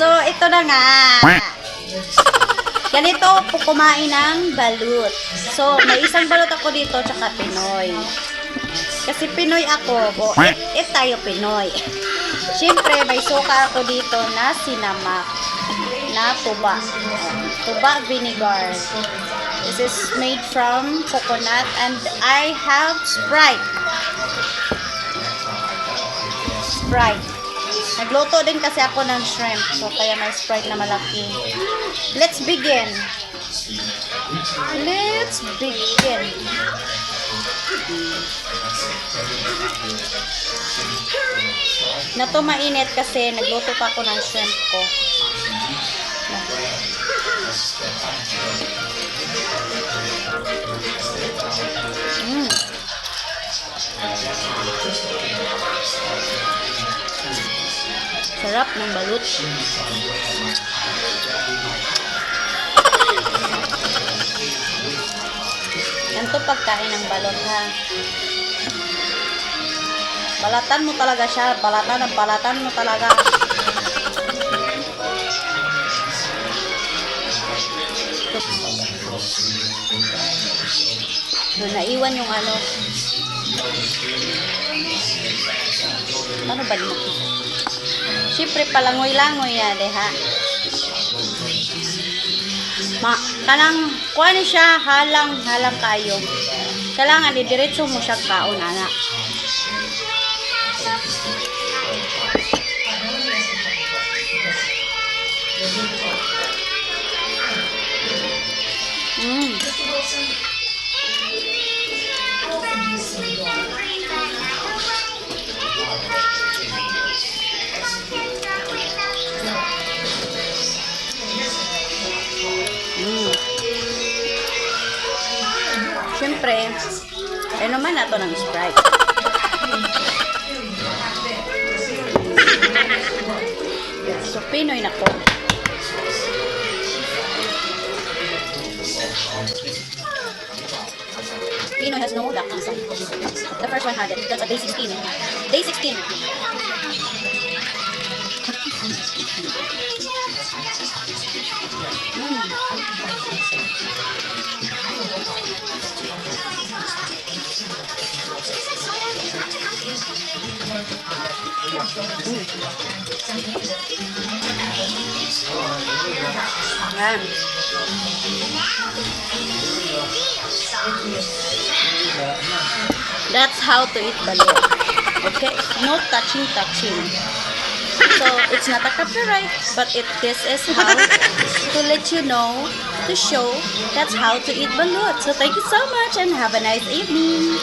So, ito na nga. Ganito po kumain ng balut. So, may isang balut ako dito, tsaka Pinoy. Kasi Pinoy ako, tayo Pinoy. Siyempre, may suka ako dito na sinamak, na tuba. Tuba vinegar. This is made from coconut and I have Sprite. Nagluto din kasi ako ng shrimp. So, kaya may Sprite na malaki. Let's begin. Na to mainit kasi nagluto pa ako ng shrimp ko. Sarap ng balut. Yan to pagkain ng balut, ha. Balatan mo talaga siya. Balatan mo talaga. Naiwan yung ano. Ano ba nito? Siyempre palangoy-langoy yan, ha. Kanang kuha ni siya halang kayo. Kailangan diretso mo siya kaon, ana. Siyempre, naman na to ng Sprite. So, Pinoy na ko. Pinoy has no duck inside. The first one had it. That's a day 16. Day 16. Yan. That's how to eat balut. Okay? No touching. So, it's not a copyright, but this is how to let you know, to show that's how to eat balut. So, thank you so much and have a nice evening.